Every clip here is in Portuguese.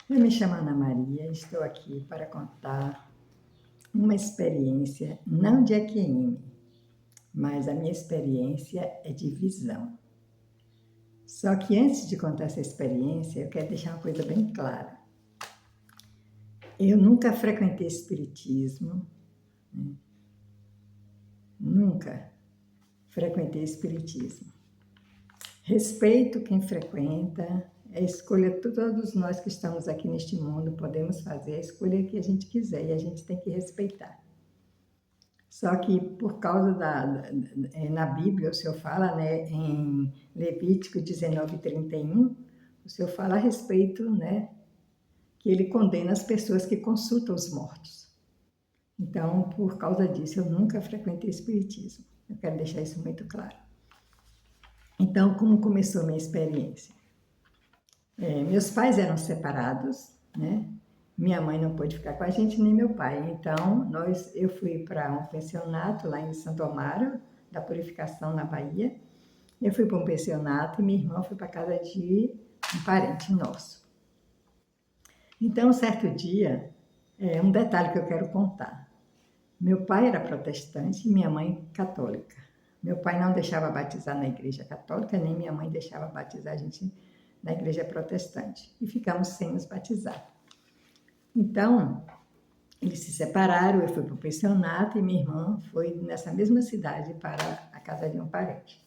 Eu me chamo Ana Maria, estou aqui para contar uma experiência não de EQM, mas a minha experiência é de visão. Só que antes de contar essa experiência, eu quero deixar uma coisa bem clara. Eu nunca frequentei espiritismo, nunca frequentei espiritismo. Respeito quem frequenta, é escolha, todos nós que estamos aqui neste mundo podemos fazer a escolha que a gente quiser e a gente tem que respeitar. Só que por causa na Bíblia, o Senhor fala, né, em Levítico 19:31, o Senhor fala a respeito, né, que ele condena as pessoas que consultam os mortos. Então, por causa disso, eu nunca frequentei espiritismo. Eu quero deixar isso muito claro. Então, como começou a minha experiência? Meus pais eram separados, né? Minha mãe não pôde ficar com a gente, nem meu pai. Então, eu fui para um pensionato lá em Santo Amaro, da Purificação, na Bahia. Eu fui para um pensionato e minha irmã foi para a casa de um parente nosso. Então, um certo dia, um detalhe que eu quero contar. Meu pai era protestante e minha mãe católica. Meu pai não deixava batizar na igreja católica, nem minha mãe deixava batizar a gente na igreja protestante. E ficamos sem nos batizar. Então, eles se separaram, eu fui para o pensionato e minha irmã foi nessa mesma cidade para a casa de um parente.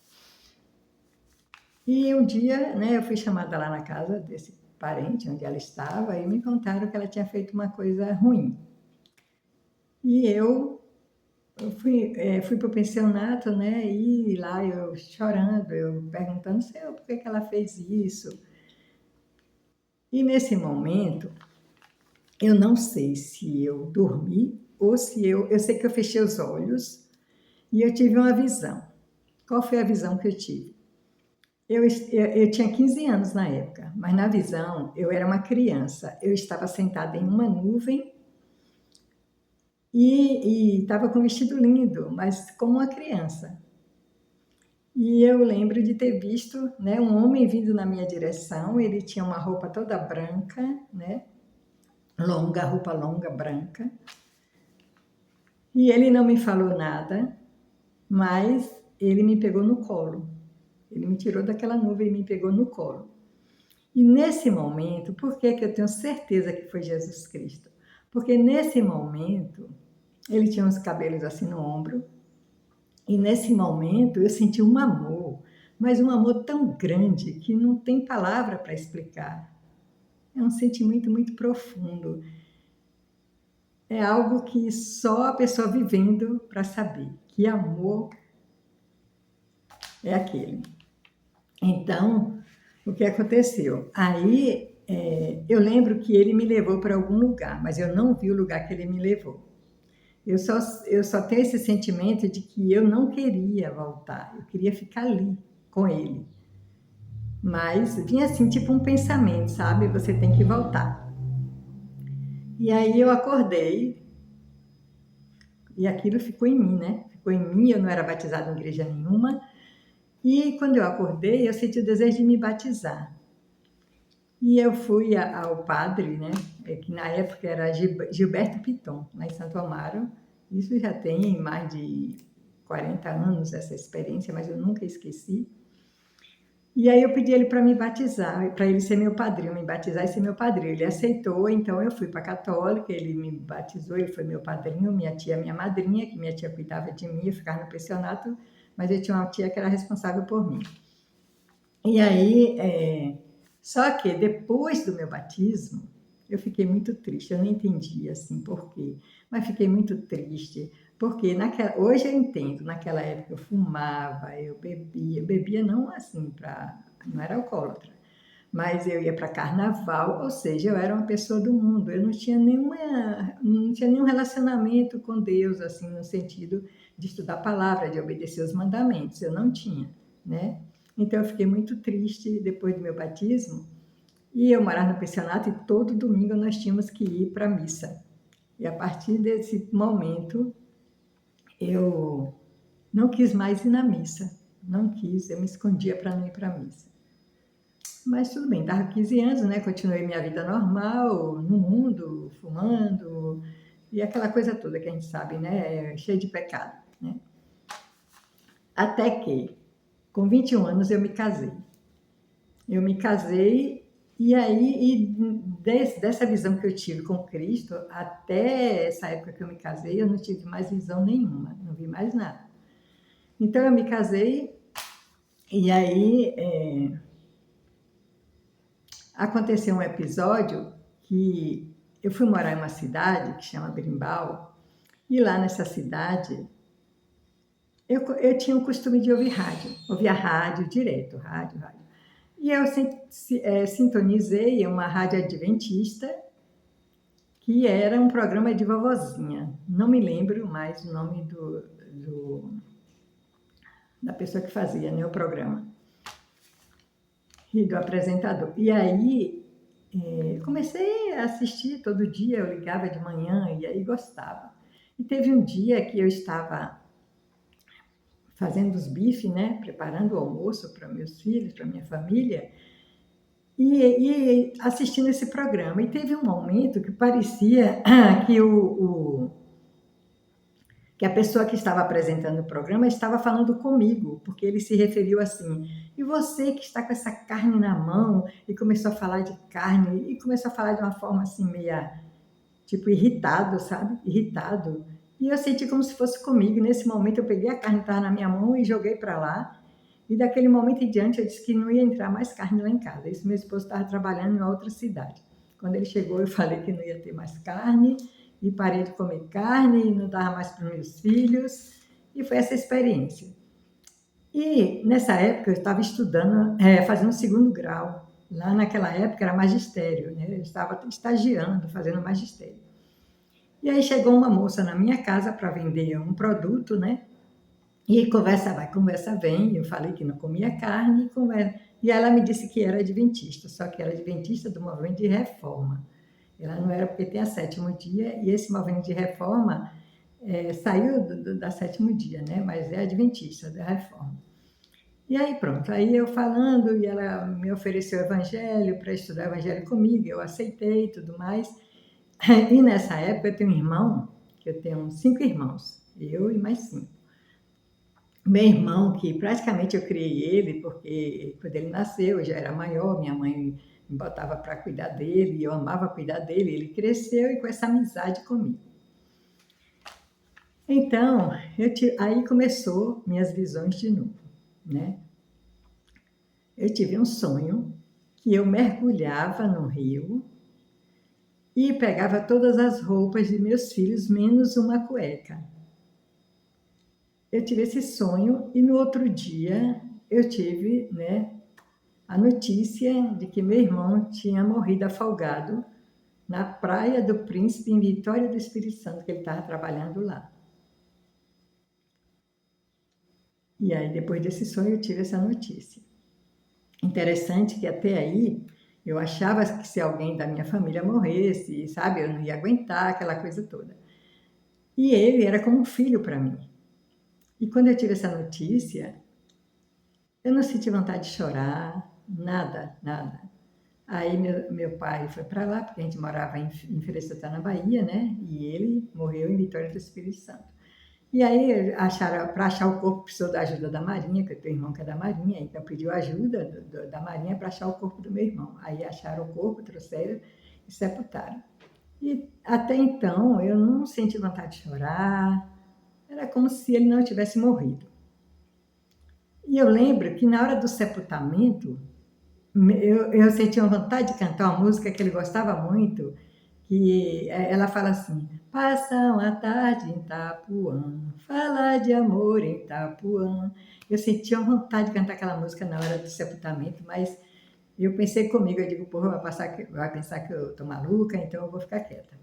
E um dia, né, eu fui chamada lá na casa desse parente, onde ela estava, e me contaram que ela tinha feito uma coisa ruim. E eu fui para o pensionato, né, e lá eu chorando, eu perguntando, Senhor, por que ela fez isso? E nesse momento, eu não sei se eu dormi ou se eu sei que eu fechei os olhos e eu tive uma visão. Qual foi a visão que eu tive? Eu tinha 15 anos na época, mas na visão eu era uma criança. Eu estava sentada em uma nuvem e estava com um vestido lindo, mas como uma criança. E eu lembro de ter visto, né, um homem vindo na minha direção. Ele tinha uma roupa toda branca, né, longa, roupa longa, branca. E ele não me falou nada, mas ele me pegou no colo. Ele me tirou daquela nuvem e me pegou no colo. E nesse momento, por que eu tenho certeza que foi Jesus Cristo? Porque nesse momento, ele tinha uns cabelos assim no ombro, e nesse momento eu senti um amor, mas um amor tão grande que não tem palavra para explicar. É um sentimento muito profundo. É algo que só a pessoa vivendo para saber que amor é aquele. Então, o que aconteceu? Aí, eu lembro que ele me levou para algum lugar, mas eu não vi o lugar que ele me levou. Eu só tenho esse sentimento de que eu não queria voltar, eu queria ficar ali com ele. Mas vinha assim, tipo um pensamento, sabe? Você tem que voltar. E aí eu acordei e aquilo ficou em mim, né? Ficou em mim, eu não era batizada em igreja nenhuma. E quando eu acordei, eu senti o desejo de me batizar. E eu fui ao padre, né, que na época era Gilberto Piton, lá em Santo Amaro. Isso já tem mais de 40 anos, essa experiência, mas eu nunca esqueci. E aí eu pedi ele para me batizar, para ele ser meu padrinho, me batizar e ser meu padrinho. Ele aceitou, então eu fui para a católica, ele me batizou, ele foi meu padrinho, minha tia, minha madrinha, que minha tia cuidava de mim, eu ficava no pensionato, mas eu tinha uma tia que era responsável por mim. E aí, só que depois do meu batismo, eu fiquei muito triste. Eu não entendi assim por quê, mas fiquei muito triste porque hoje eu entendo. Naquela época eu fumava, eu bebia não assim não era alcoólatra, mas eu ia para carnaval, ou seja, eu era uma pessoa do mundo. Eu não tinha nenhum relacionamento com Deus assim no sentido de estudar a palavra, de obedecer os mandamentos. Eu não tinha, né? Então eu fiquei muito triste depois do meu batismo. E eu morava no pensionato e todo domingo nós tínhamos que ir para a missa. E a partir desse momento, eu não quis mais ir na missa. Não quis, eu me escondia para não ir para a missa. Mas tudo bem, estava 15 anos, né? Continuei minha vida normal, no mundo, fumando, e aquela coisa toda que a gente sabe, né? Cheia de pecado, né? Até que, com 21 anos, eu me casei. Eu me casei e aí, dessa visão que eu tive com Cristo, até essa época que eu me casei, eu não tive mais visão nenhuma, não vi mais nada. Então, eu me casei e aí aconteceu um episódio que eu fui morar em uma cidade que chama Berimbau, e lá nessa cidade eu tinha o costume de ouvir rádio, ouvia rádio direto, rádio. E eu sintonizei uma rádio adventista, que era um programa de vovozinha. Não me lembro mais o nome da pessoa que fazia, né, o programa. E do apresentador. E aí, comecei a assistir todo dia, eu ligava de manhã e aí gostava. E teve um dia que eu estava fazendo os bifes, né, preparando o almoço para meus filhos, para minha família, e assistindo esse programa. E teve um momento que parecia que que a pessoa que estava apresentando o programa estava falando comigo, porque ele se referiu assim: e você que está com essa carne na mão, e começou a falar de carne, e começou a falar de uma forma assim, meia, tipo, irritado, sabe? Irritado. E eu senti como se fosse comigo. Nesse momento eu peguei a carne que estava na minha mão e joguei para lá. E daquele momento em diante eu disse que não ia entrar mais carne lá em casa. Isso meu esposo estava trabalhando em uma outra cidade. Quando ele chegou eu falei que não ia ter mais carne, e parei de comer carne, e não dava mais para os meus filhos, e foi essa experiência. E nessa época eu estava estudando, fazendo 2º grau. Lá naquela época era magistério, né? Eu estava estagiando, fazendo magistério. E aí chegou uma moça na minha casa para vender um produto, né? E conversa vai, conversa vem. Eu falei que não comia carne, e ela me disse que era adventista, só que era adventista do movimento de reforma. Ela não era porque tem a 7º dia, e esse movimento de reforma saiu da 7º dia, né? Mas é adventista da reforma. E aí pronto, aí eu falando, e ela me ofereceu o evangelho para estudar o evangelho comigo, eu aceitei e tudo mais. E nessa época eu tenho um irmão, que eu tenho 5 irmãos, eu e mais 5. Meu irmão, que praticamente eu criei ele, porque quando ele nasceu eu já era maior, minha mãe me botava para cuidar dele, e eu amava cuidar dele, ele cresceu e com essa amizade comigo. Então, aí começou minhas visões de novo, né? Eu tive um sonho que eu mergulhava no rio e pegava todas as roupas de meus filhos, menos uma cueca. Eu tive esse sonho e no outro dia eu tive, né, a notícia de que meu irmão tinha morrido afogado na Praia do Príncipe, em Vitória do Espírito Santo, que ele estava trabalhando lá. E aí, depois desse sonho, eu tive essa notícia. Interessante que até aí eu achava que se alguém da minha família morresse, sabe, eu não ia aguentar aquela coisa toda. E ele era como um filho para mim. E quando eu tive essa notícia, eu não senti vontade de chorar, nada, nada. Aí meu pai foi para lá, porque a gente morava em Feira de Santana, na Bahia, né? E ele morreu em Vitória do Espírito Santo. E aí, para achar o corpo, precisou da ajuda da Marinha, que eu tenho um irmão que é da Marinha, então pediu ajuda da Marinha para achar o corpo do meu irmão. Aí acharam o corpo, trouxeram e sepultaram. E até então, eu não senti vontade de chorar, era como se ele não tivesse morrido. E eu lembro que na hora do sepultamento, eu sentia uma vontade de cantar uma música que ele gostava muito, que ela fala assim: passam a tarde em Itapuã, fala de amor em Itapuã. Eu sentia uma vontade de cantar aquela música na hora do sepultamento, mas eu pensei comigo, eu digo, o povo vai pensar que eu estou maluca, então eu vou ficar quieta.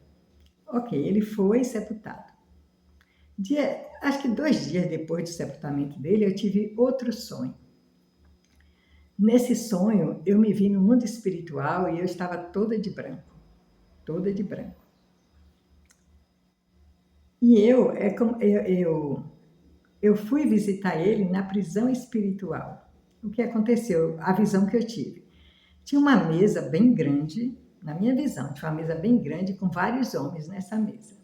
Ok, ele foi sepultado. Acho que 2 dias depois do sepultamento dele, eu tive outro sonho. Nesse sonho, eu me vi no mundo espiritual e eu estava toda de branco. Toda de branco. E eu fui visitar ele na prisão espiritual. O que aconteceu? A visão que eu tive. Tinha uma mesa bem grande, na minha visão, tinha uma mesa bem grande com vários homens nessa mesa.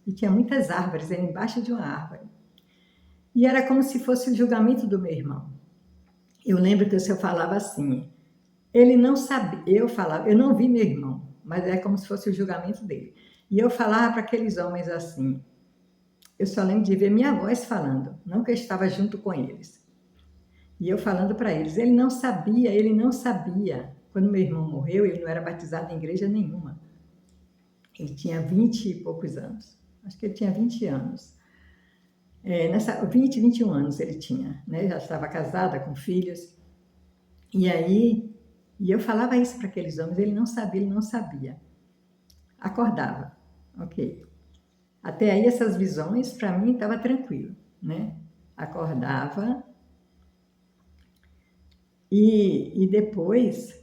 E tinha muitas árvores, era embaixo de uma árvore. E era como se fosse o julgamento do meu irmão. Eu lembro que o senhor falava assim, ele não sabia, eu falava, eu não vi meu irmão, mas é como se fosse o julgamento dele. E eu falava para aqueles homens assim, eu só lembro de ver minha voz falando, não que eu estava junto com eles. E eu falando para eles, ele não sabia. Quando meu irmão morreu, ele não era batizado em igreja nenhuma. Ele tinha 20 e poucos anos. Acho que ele tinha 20 anos. 21 anos ele tinha, né? Já estava casada, com filhos. E aí, eu falava isso para aqueles homens, ele não sabia. Acordava, ok. Até aí essas visões, para mim, estava tranquilo, né? Acordava e depois,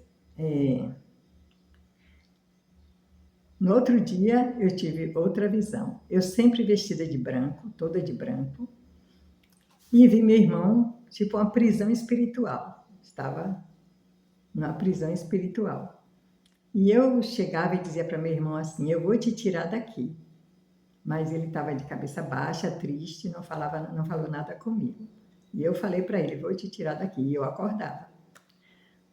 no outro dia, eu tive outra visão. Eu sempre vestida de branco, toda de branco, e vi meu irmão, tipo uma prisão espiritual. Estava numa prisão espiritual. E eu chegava e dizia para meu irmão assim, eu vou te tirar daqui. Mas ele estava de cabeça baixa, triste, não falou nada comigo. E eu falei para ele, vou te tirar daqui. E eu acordava.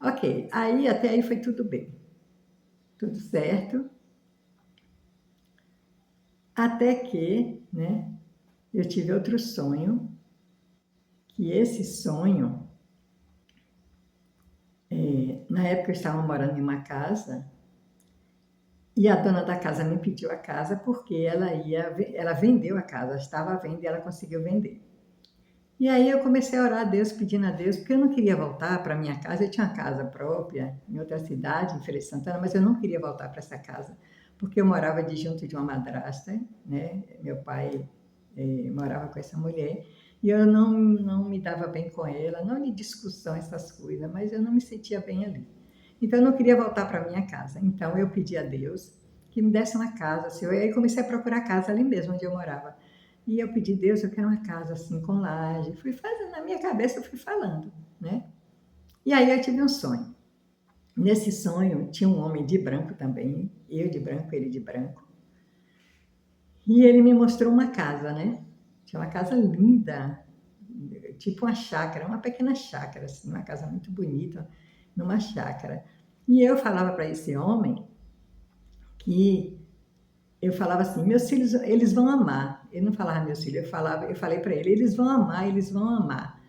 Ok, até aí foi tudo bem. Tudo certo. Até que, né, eu tive outro sonho, que esse sonho, na época eu estava morando em uma casa, e a dona da casa me pediu a casa porque ela vendeu a casa, estava à venda e ela conseguiu vender. E aí eu comecei a orar a Deus, pedindo a Deus, porque eu não queria voltar para minha casa. Eu tinha uma casa própria em outra cidade, em Feira de Santana, mas eu não queria voltar para essa casa, porque eu morava junto de uma madrasta, né? Meu pai morava com essa mulher, e eu não me dava bem com ela, não de discussão, essas coisas, mas eu não me sentia bem ali. Então eu não queria voltar para minha casa. Então eu pedi a Deus que me desse uma casa. Assim, e aí comecei a procurar casa ali mesmo onde eu morava. E eu pedi, Deus, eu quero uma casa assim, com laje. Fui fazendo, na minha cabeça eu fui falando, né? E aí eu tive um sonho. Nesse sonho tinha um homem de branco também, eu de branco, ele de branco. E ele me mostrou uma casa, né? Tinha uma casa linda, tipo uma chácara, uma pequena chácara, assim, uma casa muito bonita, numa chácara. E eu falava para esse homem que eu falava assim, meus filhos, eles vão amar. Ele não falava meus filhos, eu falei para ele, eles vão amar, eles vão amar.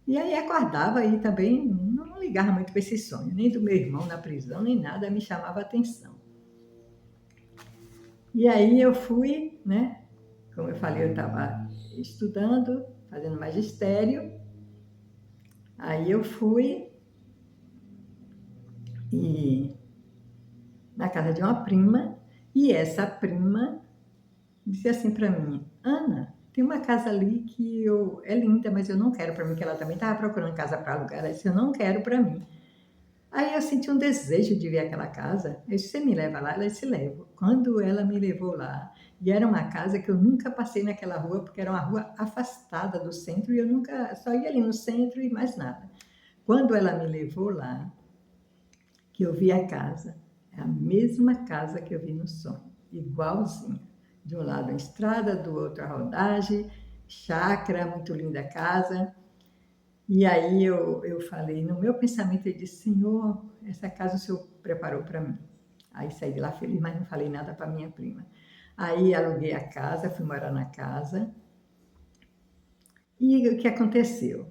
E aí acordava e também não ligava muito para esse sonho, nem do meu irmão na prisão, nem nada me chamava a atenção. E aí eu fui, né? Como eu falei, eu estava estudando, fazendo magistério. Aí eu fui na casa de uma prima, e essa prima disse assim para mim, Ana, tem uma casa ali que é linda, mas eu não quero para mim, que ela também estava procurando casa para alugar. Ela disse, eu não quero para mim. Aí eu senti um desejo de ver aquela casa. Eu disse, você me leva lá? Ela disse, levo. Quando ela me levou lá, e era uma casa que eu nunca passei naquela rua, porque era uma rua afastada do centro, e eu nunca, só ia ali no centro e mais nada. Quando ela me levou lá, que eu vi a casa, é a mesma casa que eu vi no sonho, igualzinha. De um lado a estrada, do outro a rodagem, chácara, muito linda a casa. E aí eu falei, no meu pensamento, eu disse, Senhor, essa casa o Senhor preparou para mim. Aí saí de lá feliz, mas não falei nada para minha prima. Aí aluguei a casa, fui morar na casa. E o que aconteceu?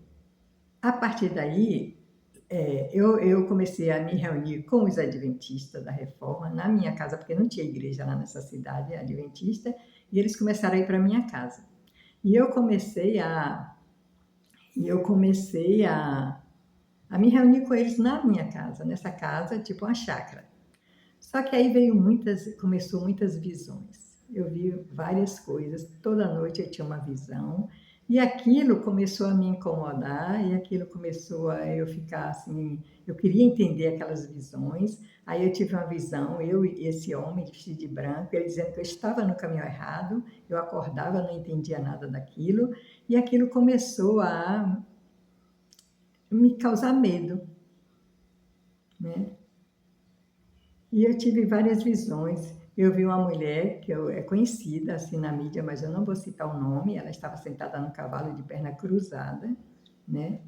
A partir daí, eu comecei a me reunir com os adventistas da Reforma na minha casa, porque não tinha igreja lá nessa cidade adventista, e eles começaram a ir para minha casa. E eu comecei a me reunir com eles na minha casa, nessa casa, tipo uma chácara. Só que aí começou muitas visões. Eu vi várias coisas, toda noite eu tinha uma visão, e aquilo começou a me incomodar, e aquilo começou a eu ficar assim, eu queria entender aquelas visões. Aí eu tive uma visão, eu e esse homem vestido de branco, ele dizendo que eu estava no caminho errado, eu acordava, não entendia nada daquilo, e aquilo começou a me causar medo, né? E eu tive várias visões. Eu vi uma mulher que é conhecida assim na mídia, mas eu não vou citar o nome. Ela estava sentada no cavalo de perna cruzada, né?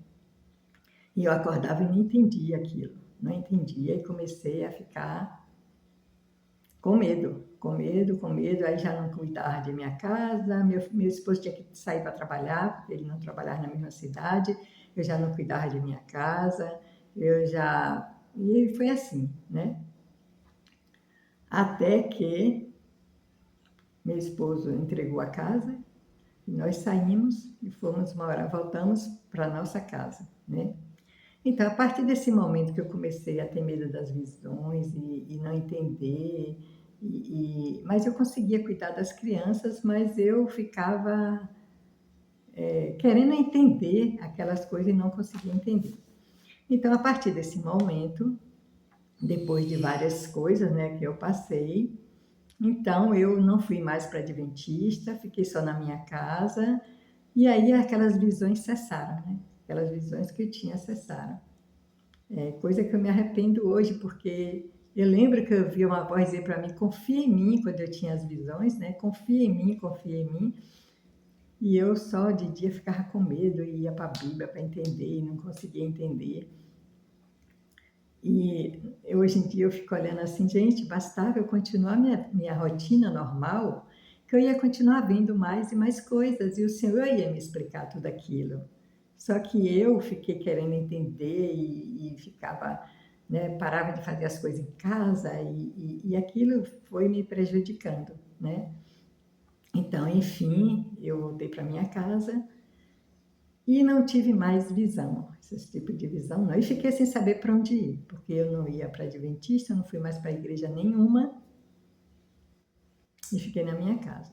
E eu acordava e não entendia aquilo, não entendia e comecei a ficar com medo, com medo, com medo. Aí já não cuidava de minha casa, meu esposo tinha que sair para trabalhar, porque ele não trabalhava na mesma cidade. Eu já não cuidava de minha casa, eu já... E foi assim, né? Até que meu esposo entregou a casa e nós saímos e fomos morar, voltamos para nossa casa, né? Então, a partir desse momento que eu comecei a ter medo das visões e não entender, mas eu conseguia cuidar das crianças, mas eu ficava querendo entender aquelas coisas e não conseguia entender. Então, a partir desse momento, depois de várias coisas, né, que eu passei, então eu não fui mais para Adventista, fiquei só na minha casa, e aí aquelas visões cessaram, né? Aquelas visões que eu tinha cessaram. Coisa que eu me arrependo hoje, porque eu lembro que eu vi uma voz dizer para mim, confia em mim, quando eu tinha as visões, né? Confia em mim, confia em mim. E eu só de dia ficava com medo e ia para a Bíblia para entender e não conseguia entender. E hoje em dia eu fico olhando assim, gente, bastava eu continuar minha rotina normal, que eu ia continuar vendo mais e mais coisas, e o Senhor ia me explicar tudo aquilo. Só que eu fiquei querendo entender e ficava, né, parava de fazer as coisas em casa e aquilo foi me prejudicando, né? Então, enfim, eu voltei para minha casa e não tive mais visão, esse tipo de visão não. E fiquei sem saber para onde ir, porque eu não ia para Adventista, eu não fui mais para igreja nenhuma e fiquei na minha casa.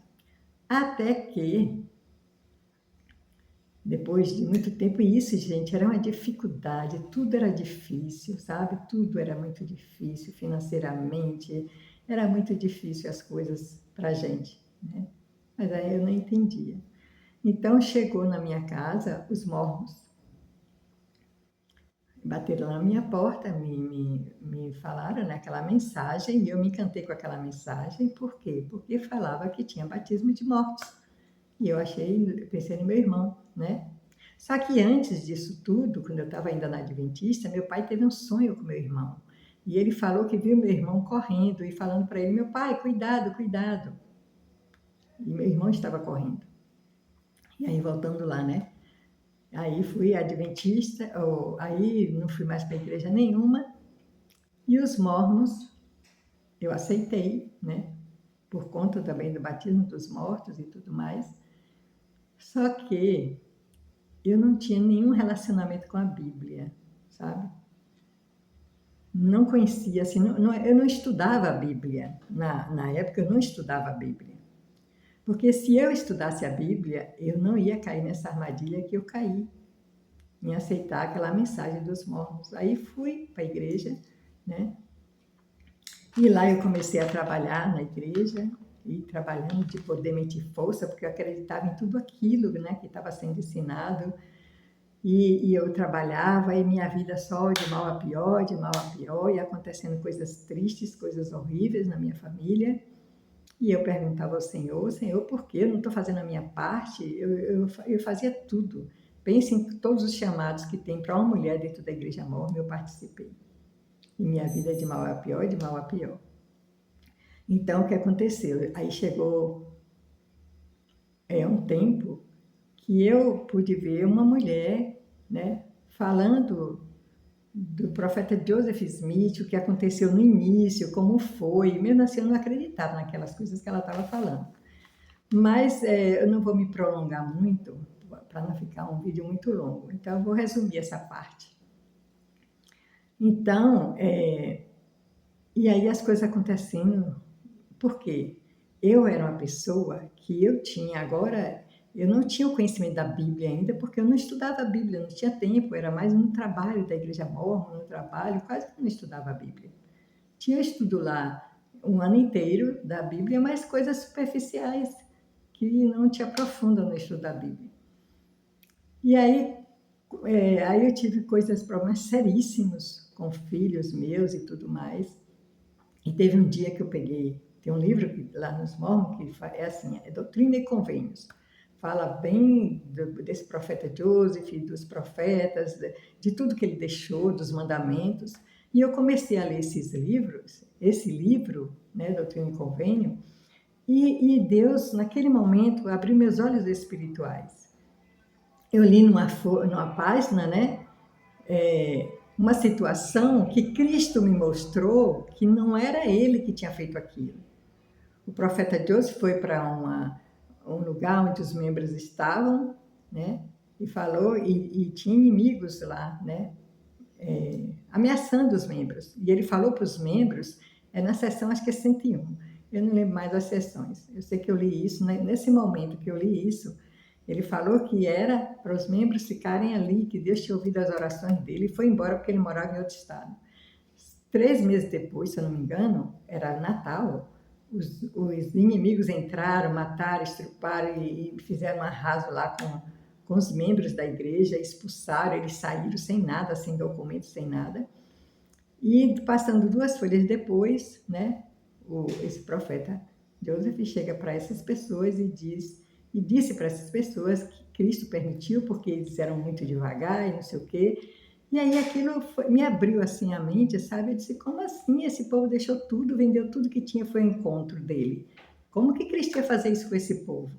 Até que, depois de muito tempo, e isso, gente, era uma dificuldade, tudo era difícil, sabe? Tudo era muito difícil, financeiramente, era muito difícil as coisas para a gente, né? Mas aí eu não entendia. Então, chegou na minha casa os mormons, bateram na minha porta, me falaram, né, aquela mensagem, e eu me encantei com aquela mensagem. Por quê? Porque falava que tinha batismo de mortos. E eu pensei no meu irmão, né? Só que antes disso tudo, quando eu estava ainda na Adventista, meu pai teve um sonho com meu irmão. E ele falou que viu meu irmão correndo e falando para ele, meu pai, cuidado, cuidado. E meu irmão estava correndo. E aí, voltando lá, né? Aí fui adventista, aí não fui mais para igreja nenhuma. E os mormons eu aceitei, né? Por conta também do batismo dos mortos e tudo mais. Só que eu não tinha nenhum relacionamento com a Bíblia, sabe? Não conhecia, assim, eu não estudava a Bíblia. Na época eu não estudava a Bíblia. Porque se eu estudasse a Bíblia, eu não ia cair nessa armadilha que eu caí, em aceitar aquela mensagem dos mormons. Aí fui para a igreja, né? E lá eu comecei a trabalhar na igreja, e trabalhando de poder meter força, porque eu acreditava em tudo aquilo, né, que estava sendo ensinado. E eu trabalhava e minha vida só de mal a pior, de mal a pior, e acontecendo coisas tristes, coisas horríveis na minha família. E eu perguntava ao Senhor, Senhor, por que eu não estou fazendo a minha parte? Eu fazia tudo. Pense em todos os chamados que tem para uma mulher dentro da Igreja Mormon, eu participei. E minha vida é de mal a pior, de mal a pior. Então, o que aconteceu? Aí chegou um tempo que eu pude ver uma mulher, né, falando do profeta Joseph Smith, o que aconteceu no início, como foi. Mesmo assim, eu não acreditava naquelas coisas que ela estava falando. Mas eu não vou me prolongar muito, para não ficar um vídeo muito longo. Então, eu vou resumir essa parte. Então, e aí as coisas acontecendo, por quê? Eu era uma pessoa que eu não tinha o conhecimento da Bíblia ainda, porque eu não estudava a Bíblia, não tinha tempo, era mais um trabalho da Igreja Mormon, um trabalho, quase que não estudava a Bíblia. Tinha estudo lá um ano inteiro da Bíblia, mas coisas superficiais, que não te aprofundam no estudo da Bíblia. E aí eu tive problemas seríssimos com filhos meus e tudo mais. E teve um dia que eu peguei, tem um livro lá nos Mormons que é assim, é Doutrina e Convênios. Fala bem desse profeta Joseph, dos profetas, de tudo que ele deixou, dos mandamentos. E eu comecei a ler esses livros, esse livro, né, Doutrina e Convênio, e Deus, naquele momento, abriu meus olhos espirituais. Eu li numa página, né, uma situação que Cristo me mostrou que não era ele que tinha feito aquilo. O profeta Joseph foi para um lugar onde os membros estavam, né, e falou, e tinha inimigos lá, né, ameaçando os membros. E ele falou para os membros, na sessão, acho que é 101, eu não lembro mais as sessões, eu sei que eu li isso, né, nesse momento que eu li isso, ele falou que era para os membros ficarem ali, que Deus tinha ouvido as orações dele e foi embora porque ele morava em outro estado. 3 meses depois, se eu não me engano, era Natal, os inimigos entraram, mataram, estruparam e fizeram um arraso lá com os membros da igreja, expulsaram, eles saíram sem nada, sem documentos, sem nada. E passando 2 folhas depois, né, esse profeta Joseph chega para essas pessoas e disse para essas pessoas que Cristo permitiu, porque eles eram muito devagar e não sei o quê. E aí aquilo me abriu assim a mente, sabe? Eu disse, como assim? Esse povo deixou tudo, vendeu tudo que tinha, foi ao encontro dele. Como que Cristo ia fazer isso com esse povo?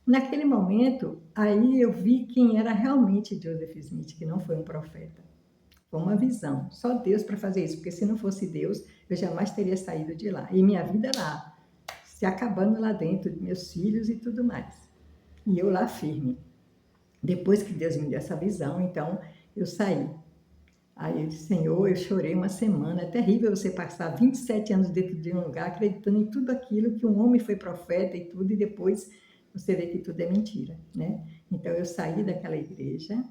Naquele momento, aí eu vi quem era realmente Joseph Smith, que não foi um profeta. Foi uma visão. Só Deus para fazer isso, porque se não fosse Deus, eu jamais teria saído de lá. E minha vida lá, se acabando lá dentro, de meus filhos e tudo mais. E eu lá firme. Depois que Deus me deu essa visão, então eu saí. Aí eu disse, Senhor, eu chorei uma semana. É terrível você passar 27 anos dentro de um lugar acreditando em tudo aquilo que um homem foi profeta e tudo, e depois você vê que tudo é mentira, né? Então eu saí daquela igreja,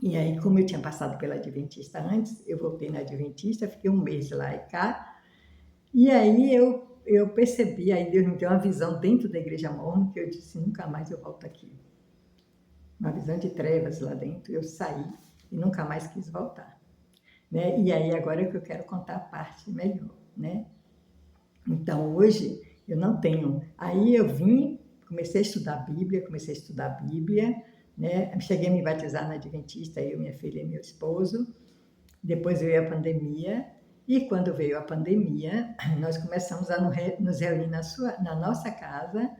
e aí como eu tinha passado pela Adventista antes, eu voltei na Adventista, fiquei 1 mês lá e cá, e aí eu percebi, aí Deus me deu uma visão dentro da igreja mormon, que eu disse, nunca mais eu volto aqui. Uma visão de trevas lá dentro, eu saí e nunca mais quis voltar, né? E aí agora é que eu quero contar a parte melhor, né? Então hoje eu não tenho, aí eu vim, comecei a estudar a Bíblia, né? Cheguei a me batizar na Adventista, eu, minha filha e meu esposo. Depois veio a pandemia, e quando veio a pandemia, nós começamos a nos reunir na nossa casa,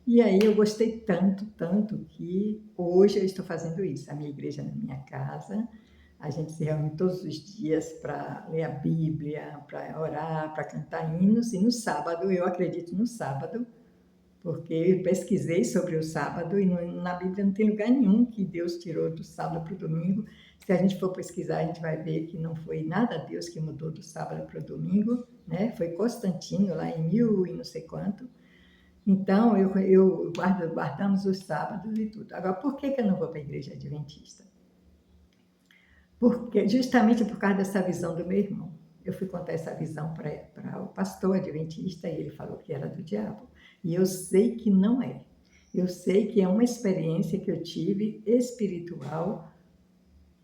e aí eu gostei tanto, tanto, que hoje eu estou fazendo isso. A minha igreja é na minha casa, a gente se reúne todos os dias para ler a Bíblia, para orar, para cantar hinos, e no sábado, eu acredito no sábado, porque eu pesquisei sobre o sábado e na Bíblia não tem lugar nenhum que Deus tirou do sábado para o domingo. Se a gente for pesquisar, a gente vai ver que não foi nada Deus que mudou do sábado para o domingo, né? Foi Constantino, lá em 1000 e não sei quanto. Então, guardamos os sábados e tudo. Agora, por que eu não vou para a igreja adventista? Porque, justamente por causa dessa visão do meu irmão. Eu fui contar essa visão para o pastor adventista e ele falou que era do diabo. E eu sei que não é. Eu sei que é uma experiência que eu tive espiritual,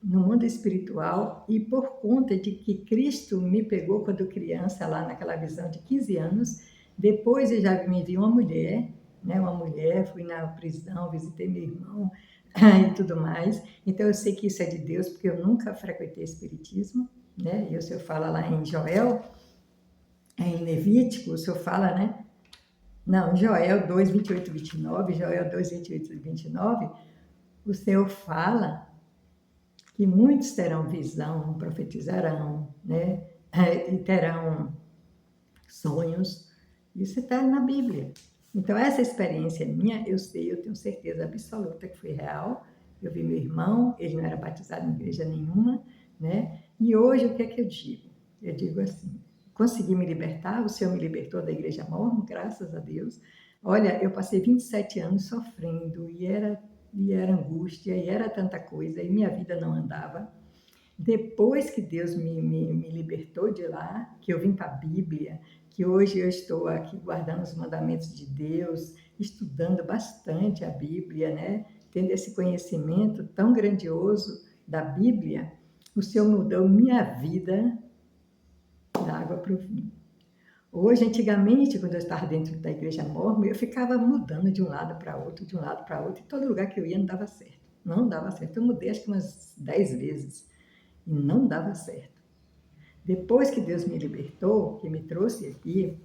no mundo espiritual, e por conta de que Cristo me pegou quando criança, lá naquela visão de 15 anos. Depois eu já me vi uma mulher, né? Uma mulher, fui na prisão, visitei meu irmão e tudo mais. Então eu sei que isso é de Deus, porque eu nunca frequentei espiritismo, né? E o Senhor fala lá em Joel, em Levítico, o Senhor fala, né? Não, Joel 2, 28 e 29, Joel 2, 28 e 29, o Senhor fala que muitos terão visão, profetizarão, né? E terão sonhos. Isso está na Bíblia. Então, essa experiência minha, eu sei, eu tenho certeza absoluta que foi real. Eu vi meu irmão, ele não era batizado em igreja nenhuma, né? E hoje, o que é que eu digo? Eu digo assim, consegui me libertar, o Senhor me libertou da igreja mormon, graças a Deus. Olha, eu passei 27 anos sofrendo, e era angústia, e era tanta coisa, e minha vida não andava. Depois que Deus me libertou de lá, que eu vim para a Bíblia, que hoje eu estou aqui guardando os mandamentos de Deus, estudando bastante a Bíblia, né? Tendo esse conhecimento tão grandioso da Bíblia, O Senhor mudou minha vida da água para o vinho. Hoje, antigamente, quando eu estava dentro da igreja mormon, eu ficava mudando de um lado para outro, de um lado para outro, e todo lugar que eu ia não dava certo. Não dava certo. Eu mudei acho que umas 10 vezes e não dava certo. Depois que Deus me libertou, que me trouxe aqui,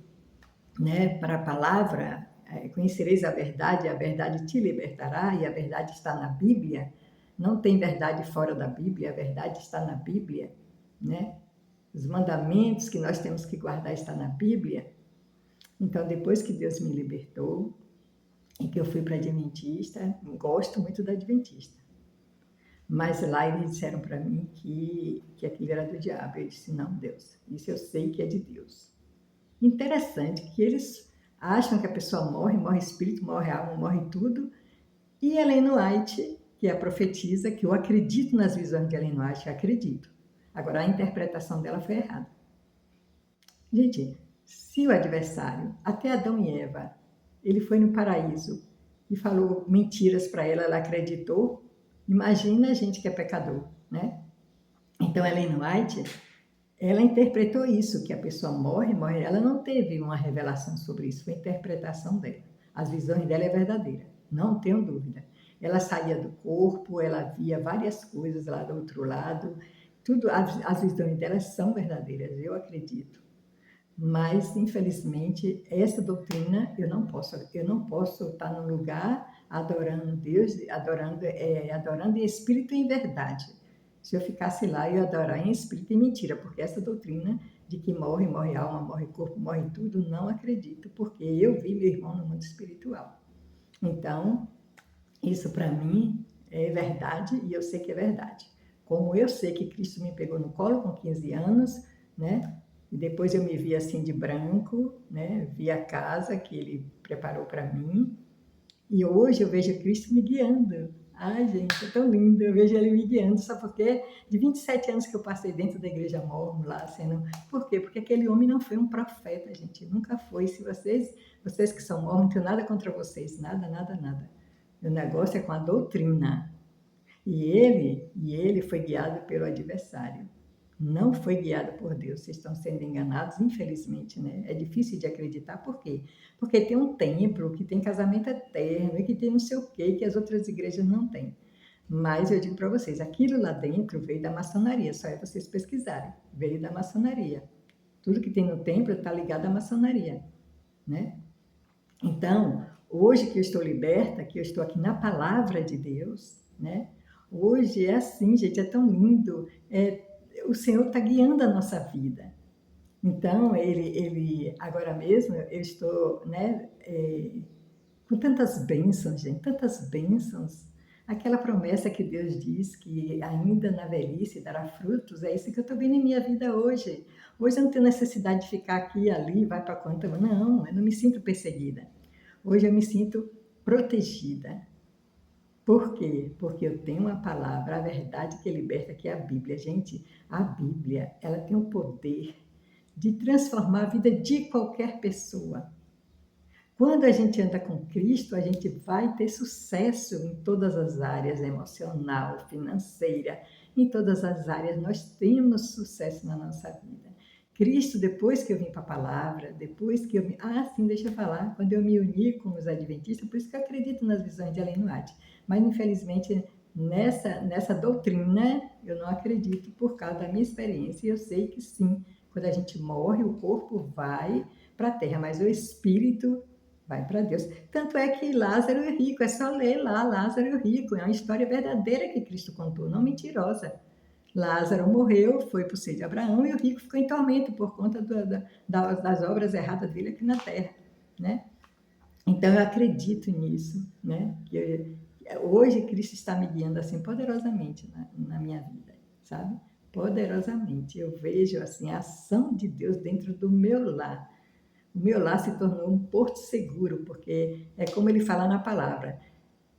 né, para a palavra, conhecereis a verdade te libertará, e a verdade está na Bíblia. Não tem verdade fora da Bíblia, a verdade está na Bíblia, né? Os mandamentos que nós temos que guardar está na Bíblia. Então, depois que Deus me libertou e que eu fui para a Adventista, gosto muito da Adventista. Mas lá eles disseram para mim que aquilo era do diabo. Eu disse, não, Deus, isso eu sei que é de Deus. Interessante que eles acham que a pessoa morre, morre espírito, morre alma, morre tudo. E Ellen White, que é a profetisa, que eu acredito nas visões de Ellen White, eu acredito. Agora, a interpretação dela foi errada. Gente, se o adversário, até Adão e Eva, ele foi no paraíso e falou mentiras para ela, ela acreditou, imagina a gente que é pecador, né? Então, Ellen White, ela interpretou isso, que a pessoa morre, ela não teve uma revelação sobre isso, foi a interpretação dela. As visões dela é verdadeira, não tenho dúvida. Ela saía do corpo, ela via várias coisas lá do outro lado, tudo, as visões dela são verdadeiras, eu acredito. Mas, infelizmente, essa doutrina eu não posso estar num lugar adorando Deus, adorando em espírito e em verdade. Se eu ficasse lá, eu ia adorar em espírito e mentira, porque essa doutrina de que morre, morre alma, morre corpo, morre tudo, não acredito, porque eu vi meu irmão no mundo espiritual. Então, isso para mim é verdade e eu sei que é verdade. Como eu sei que Cristo me pegou no colo com 15 anos, né? E depois eu me vi assim de branco, né? Vi a casa que ele preparou para mim. E hoje eu vejo Cristo me guiando. Ai, gente, é tão lindo. Eu vejo ele me guiando, só porque de 27 anos que eu passei dentro da igreja mormon lá, sendo... Por quê? Porque aquele homem não foi um profeta, gente. Nunca foi. Se vocês que são mormon, não tenho nada contra vocês. Nada, nada, nada. O negócio é com a doutrina. E ele foi guiado pelo adversário. Não foi guiado por Deus. Vocês estão sendo enganados, infelizmente, né? É difícil de acreditar. Por quê? Porque tem um templo que tem casamento eterno e que tem não sei o quê que as outras igrejas não têm. Mas eu digo para vocês, aquilo lá dentro veio da maçonaria. Só é vocês pesquisarem. Veio da maçonaria. Tudo que tem no templo está ligado à maçonaria, né? Então, hoje que eu estou liberta, que eu estou aqui na palavra de Deus, né? Hoje é assim, gente, é tão lindo. O Senhor está guiando a nossa vida. Então, agora mesmo, eu estou, né, com tantas bênçãos, gente, tantas bênçãos. Aquela promessa que Deus diz que ainda na velhice dará frutos, é isso que eu estou vendo em minha vida hoje. Hoje eu não tenho necessidade de ficar aqui e ali, vai para quanto. Não, eu não me sinto perseguida. Hoje eu me sinto protegida. Por quê? Porque eu tenho uma palavra, a verdade que liberta, que é a Bíblia. Gente, a Bíblia, ela tem o poder de transformar a vida de qualquer pessoa. Quando a gente anda com Cristo, a gente vai ter sucesso em todas as áreas, emocional, financeira, em todas as áreas nós temos sucesso na nossa vida. Cristo, depois que eu vim para a palavra, depois que eu me... sim, deixa eu falar, quando eu me uni com os adventistas, por isso que eu acredito nas visões de Ellen White, mas infelizmente nessa doutrina eu não acredito por causa da minha experiência, e eu sei que sim, quando a gente morre, o corpo vai para a terra, mas o espírito vai para Deus. Tanto é que Lázaro é rico, é só ler lá, Lázaro é rico, é uma história verdadeira que Cristo contou, não mentirosa. Lázaro morreu, foi para o seio de Abraão e o rico ficou em tormento por conta das obras erradas dele aqui na terra, né? Então eu acredito nisso, né? Que hoje Cristo está me guiando assim poderosamente na minha vida, sabe? Poderosamente. Eu vejo assim a ação de Deus dentro do meu lar. O meu lar se tornou um porto seguro, porque é como ele fala na palavra: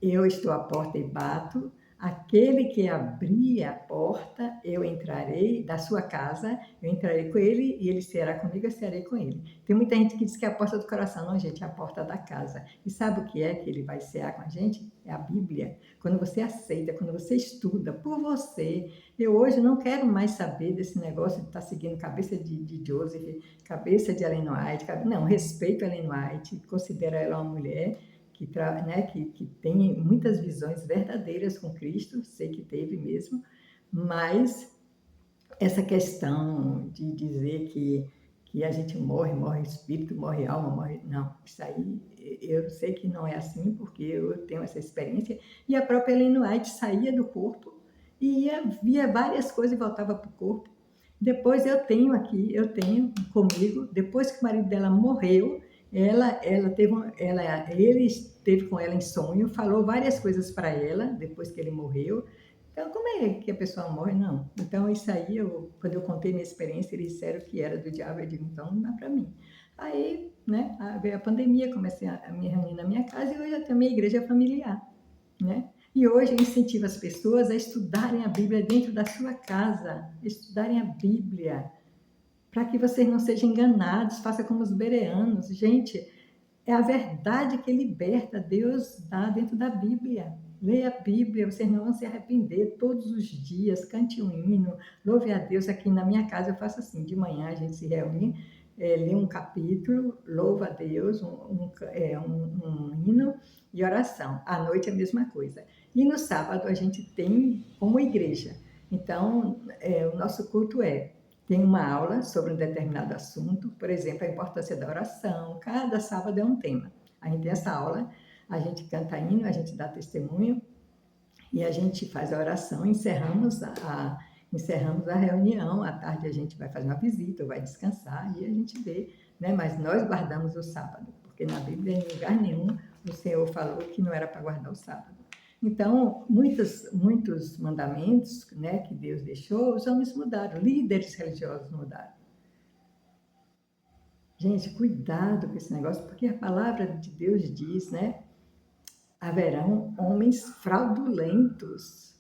eu estou à porta e bato, aquele que abrir a porta, eu entrarei da sua casa, eu entrarei com ele e ele será comigo, eu serei com ele. Tem muita gente que diz que é a porta do coração. Não, gente, é a porta da casa. E sabe o que é que ele vai cear com a gente? É a Bíblia. Quando você aceita, quando você estuda por você. Eu hoje não quero mais saber desse negócio de estar seguindo cabeça de Joseph, cabeça de Ellen White. Não, respeito a Ellen White, considero ela uma mulher que tem muitas visões verdadeiras com Cristo, sei que teve mesmo, mas essa questão de dizer que a gente morre espírito, morre alma, morre... Não, isso aí eu sei que não é assim, porque eu tenho essa experiência, e a própria Ellen White saía do corpo e via várias coisas e voltava para o corpo. Depois eu tenho comigo, depois que o marido dela morreu, ele esteve com ela em sonho, falou várias coisas para ela depois que ele morreu. Então, como é que a pessoa morre? Não. Então, isso aí, quando eu contei minha experiência, eles disseram que era do diabo. Eu digo, então não dá para mim. Aí, né, veio a pandemia, comecei a me reunir na minha casa e hoje eu tenho a minha igreja familiar, né? E hoje eu incentivo as pessoas a estudarem a Bíblia dentro da sua casa, estudarem a Bíblia, para que vocês não sejam enganados, faça como os bereanos. Gente, é a verdade que liberta, Deus dá dentro da Bíblia. Leia a Bíblia, vocês não vão se arrepender todos os dias, cante um hino, louve a Deus. Aqui na minha casa eu faço assim, de manhã a gente se reúne, lê um capítulo, louva a Deus, um hino e oração. À noite é a mesma coisa. E no sábado a gente tem como igreja. Então, o nosso culto tem uma aula sobre um determinado assunto, por exemplo, a importância da oração. Cada sábado é um tema. A gente tem essa aula, a gente canta hino, a gente dá testemunho e a gente faz a oração, encerramos a reunião. À tarde a gente vai fazer uma visita, vai descansar e a gente vê, né? Mas nós guardamos o sábado, porque na Bíblia, em lugar nenhum, o Senhor falou que não era para guardar o sábado. Então, muitos mandamentos, né, que Deus deixou, os homens mudaram, líderes religiosos mudaram. Gente, cuidado com esse negócio, porque a palavra de Deus diz, né, haverão homens fraudulentos,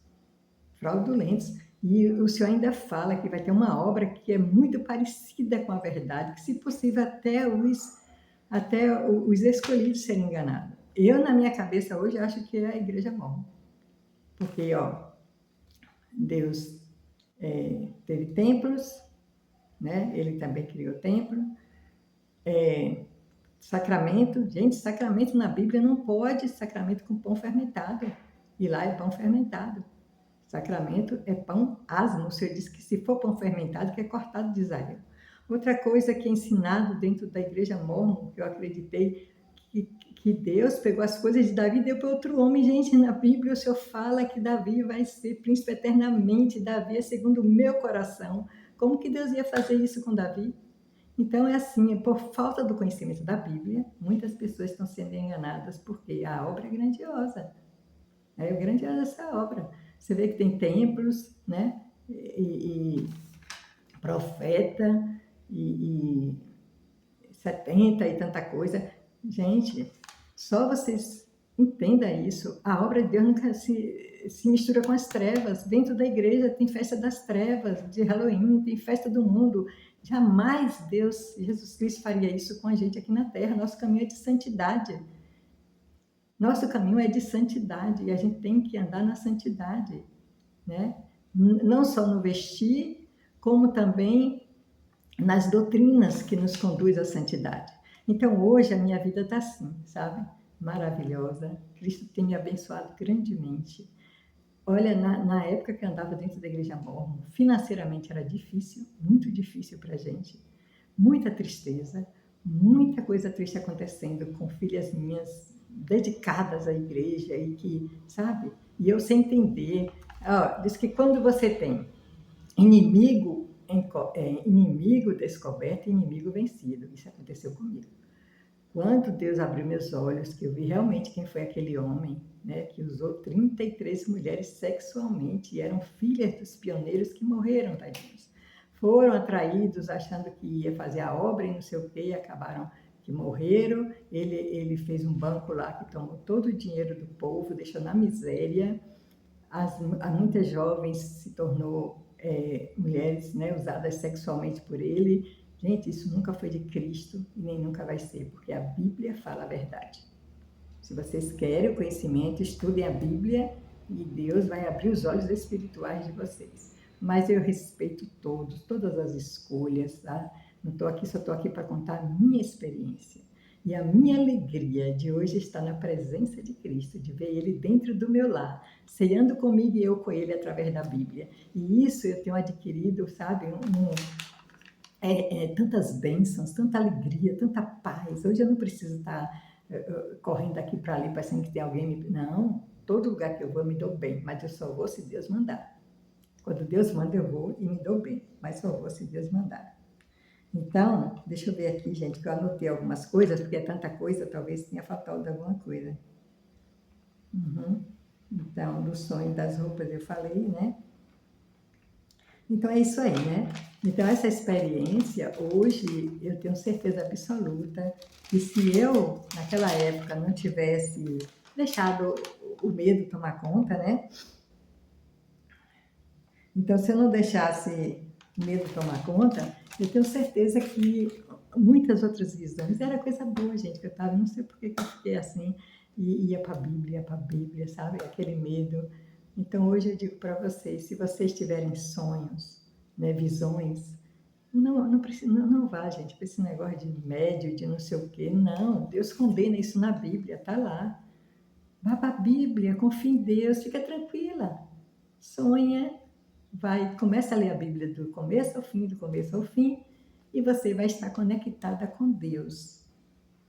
e o Senhor ainda fala que vai ter uma obra que é muito parecida com a verdade, que se possível até os escolhidos serem enganados. Eu, na minha cabeça hoje, acho que é a igreja mormon. Porque, Deus teve templos, né? Ele também criou templo. Sacramento, gente, sacramento na Bíblia não pode sacramento com pão fermentado. E lá é pão fermentado. Sacramento é pão asmo. O Senhor diz que se for pão fermentado, que é cortado de Israel. Outra coisa que é ensinado dentro da igreja mormon, que eu acreditei, que Deus pegou as coisas de Davi e deu para outro homem. Gente, na Bíblia o Senhor fala que Davi vai ser príncipe eternamente. Davi é segundo o meu coração. Como que Deus ia fazer isso com Davi? Então é assim, por falta do conhecimento da Bíblia, muitas pessoas estão sendo enganadas, porque a obra é grandiosa. É grandiosa essa obra. Você vê que tem templos, né? E profeta, e 70 e tanta coisa. Gente, só vocês entendam isso. A obra de Deus nunca se mistura com as trevas. Dentro da igreja tem festa das trevas, de Halloween, tem festa do mundo. Jamais Deus, Jesus Cristo, faria isso com a gente aqui na terra. Nosso caminho é de santidade. Nosso caminho é de santidade e a gente tem que andar na santidade, né? Não só no vestir, como também nas doutrinas que nos conduz à santidade. Então, hoje a minha vida está assim, sabe? Maravilhosa. Cristo tem me abençoado grandemente. Olha, na época que eu andava dentro da igreja mormon, financeiramente era difícil, muito difícil para a gente. Muita tristeza, muita coisa triste acontecendo com filhas minhas dedicadas à igreja e que, sabe? E eu sem entender. Diz que quando você tem inimigo descoberto e inimigo vencido. Isso aconteceu comigo. Quando Deus abriu meus olhos, que eu vi realmente quem foi aquele homem, né, que usou 33 mulheres sexualmente e eram filhas dos pioneiros que morreram, tadinhos. Foram atraídos achando que ia fazer a obra e não sei o quê, e acabaram que morreram. Ele fez um banco lá que tomou todo o dinheiro do povo, deixou na miséria. há muitas jovens se tornou mulheres, né, usadas sexualmente por ele. Gente, isso nunca foi de Cristo e nem nunca vai ser, porque a Bíblia fala a verdade. Se vocês querem o conhecimento, estudem a Bíblia e Deus vai abrir os olhos espirituais de vocês. Mas eu respeito todos, todas as escolhas, tá? Não estou aqui, só estou aqui para contar a minha experiência. E a minha alegria de hoje estar na presença de Cristo, de ver Ele dentro do meu lar, ceando comigo e eu com Ele através da Bíblia. E isso eu tenho adquirido, sabe, tantas bênçãos, tanta alegria, tanta paz. Hoje eu não preciso estar correndo daqui para ali, parecendo que tem alguém me... Não, todo lugar que eu vou eu me dou bem, mas eu só vou se Deus mandar. Quando Deus manda eu vou e me dou bem, mas só vou se Deus mandar. Então, deixa eu ver aqui, gente, que eu anotei algumas coisas, porque é tanta coisa, talvez tenha faltado alguma coisa. Uhum. Então, do sonho das roupas eu falei, né? Então é isso aí, né? Então essa experiência, hoje, eu tenho certeza absoluta que se eu, naquela época, não tivesse deixado o medo tomar conta, né? Então, se eu não deixasse o medo tomar conta, eu tenho certeza que muitas outras visões, era coisa boa, gente, que eu estava, não sei por que eu fiquei assim, e ia para a Bíblia, sabe? Aquele medo. Então, hoje eu digo para vocês, se vocês tiverem sonhos, né, visões, não precisa, não vá, gente, para esse negócio de médio, de não sei o quê. Não, Deus condena isso na Bíblia, tá lá. Vá para a Bíblia, confie em Deus, fica tranquila. Sonha, começa a ler a Bíblia do começo ao fim, do começo ao fim, e você vai estar conectada com Deus,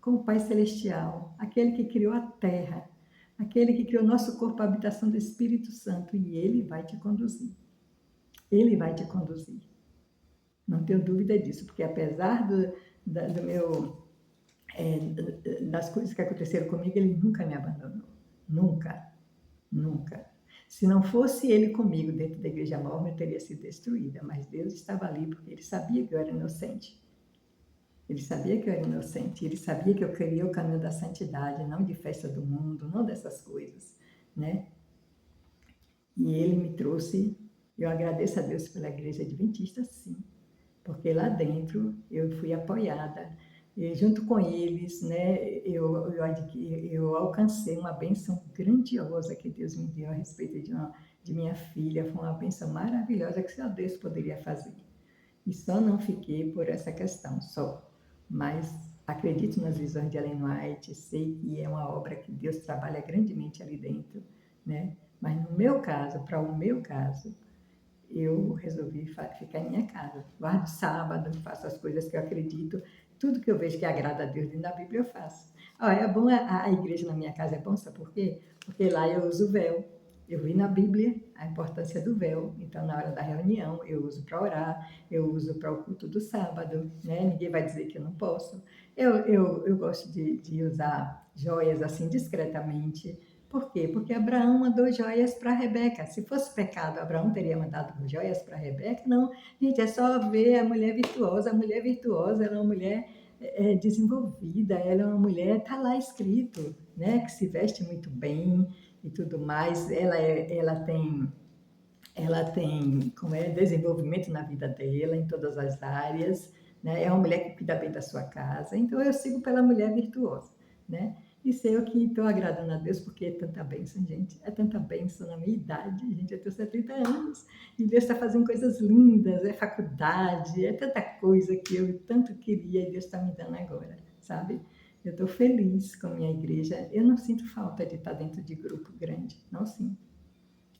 com o Pai Celestial, aquele que criou a terra, aquele que criou nosso corpo, a habitação do Espírito Santo, e Ele vai te conduzir. Ele vai te conduzir. Não tenho dúvida disso, porque apesar do meu, das coisas que aconteceram comigo, Ele nunca me abandonou. Nunca, nunca. Se não fosse Ele comigo dentro da igreja mormon, eu teria sido destruída, mas Deus estava ali porque Ele sabia que eu era inocente. Ele sabia que eu era inocente, Ele sabia que eu queria o caminho da santidade, não de festa do mundo, não dessas coisas, né? E Ele me trouxe, eu agradeço a Deus pela igreja adventista, sim, porque lá dentro eu fui apoiada, e junto com eles, né, eu alcancei uma bênção grandiosa que Deus me deu a respeito de minha filha, foi uma bênção maravilhosa que só Deus poderia fazer. E só não fiquei por essa questão, só. Mas acredito nas visões de Ellen White, sei que é uma obra que Deus trabalha grandemente ali dentro, né? Mas no meu caso, para o meu caso, eu resolvi ficar em minha casa. Guardo sábado, faço as coisas que eu acredito, tudo que eu vejo que agrada a Deus dentro da Bíblia eu faço. É bom a igreja na minha casa, é bom, sabe por quê? Porque lá eu uso véu. Eu vi na Bíblia a importância do véu, então na hora da reunião eu uso para orar, eu uso para o culto do sábado, né? Ninguém vai dizer que eu não posso. Eu gosto de usar joias assim discretamente. Por quê? Porque Abraão mandou joias para Rebeca. Se fosse pecado, Abraão teria mandado joias para Rebeca? Não, gente, é só ver a mulher virtuosa. A mulher virtuosa, ela é uma mulher desenvolvida, ela é uma mulher, está lá escrito, né, que se veste muito bem e tudo mais. Ela tem como desenvolvimento na vida dela, em todas as áreas, né? É uma mulher que cuida bem da sua casa. Então, eu sigo pela mulher virtuosa, né? E sei eu que estou agradando a Deus, porque é tanta bênção, gente. É tanta bênção na minha idade, gente. Eu tenho 70 anos e Deus está fazendo coisas lindas. É faculdade, é tanta coisa que eu tanto queria e Deus está me dando agora, sabe? Eu estou feliz com a minha igreja. Eu não sinto falta de estar dentro de grupo grande, não sinto.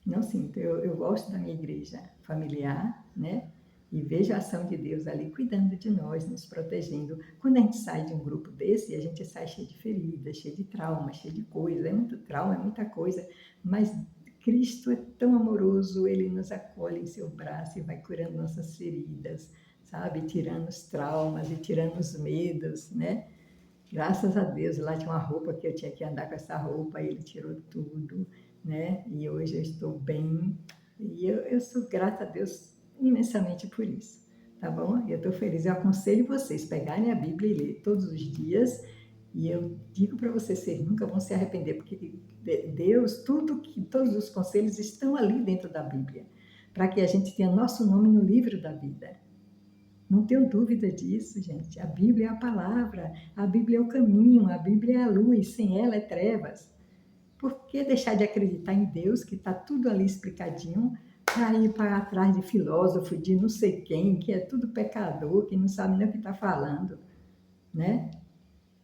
Não sinto, eu gosto da minha igreja familiar, né? E vejo a ação de Deus ali cuidando de nós, nos protegendo. Quando a gente sai de um grupo desse, a gente sai cheio de feridas, cheio de trauma, cheio de coisa. É muito trauma, é muita coisa. Mas Cristo é tão amoroso, Ele nos acolhe em seu braço e vai curando nossas feridas, sabe? Tirando os traumas e tirando os medos, né? Graças a Deus, lá tinha uma roupa que eu tinha que andar com essa roupa, Ele tirou tudo, né? E hoje eu estou bem. E eu sou grata a Deus imensamente por isso, tá bom? Eu estou feliz. Eu aconselho vocês pegarem a Bíblia e ler todos os dias. E eu digo para vocês nunca vão se arrepender, porque Deus, todos os conselhos estão ali dentro da Bíblia, para que a gente tenha nosso nome no livro da vida. Não tenho dúvida disso, gente. A Bíblia é a palavra, a Bíblia é o caminho, a Bíblia é a luz, sem ela é trevas. Por que deixar de acreditar em Deus, que está tudo ali explicadinho, para ir para atrás de filósofo, de não sei quem, que é tudo pecador, que não sabe nem o que está falando, né?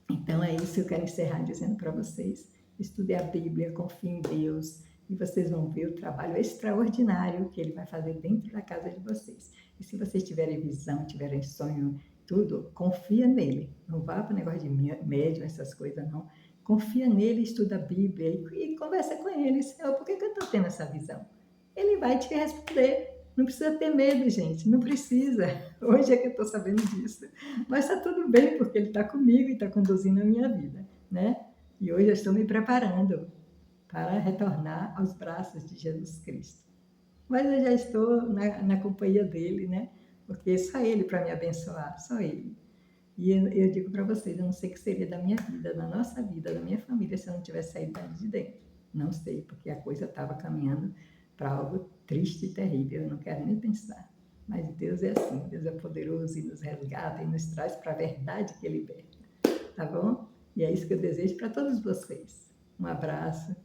Então é isso que eu quero encerrar dizendo para vocês. Estude a Bíblia, confie em Deus, e vocês vão ver o trabalho extraordinário que Ele vai fazer dentro da casa de vocês. E se vocês tiverem visão, tiverem sonho, tudo, confia nele. Não vá para o negócio de médium, essas coisas, não. Confia nele, estuda a Bíblia e conversa com ele. Senhor, por que eu estou tendo essa visão? Ele vai te responder. Não precisa ter medo, gente. Não precisa. Hoje é que eu estou sabendo disso. Mas está tudo bem, porque Ele está comigo e está conduzindo a minha vida, né? E hoje eu estou me preparando para retornar aos braços de Jesus Cristo. Mas eu já estou na companhia dele, né? Porque só Ele para me abençoar, só Ele. E eu digo para vocês, eu não sei o que seria da minha vida, da nossa vida, da minha família, se eu não tivesse saído dali de dentro. Não sei, porque a coisa estava caminhando para algo triste e terrível, eu não quero nem pensar. Mas Deus é assim, Deus é poderoso e nos resgata e nos traz para a verdade que Ele liberta. Tá bom? E é isso que eu desejo para todos vocês. Um abraço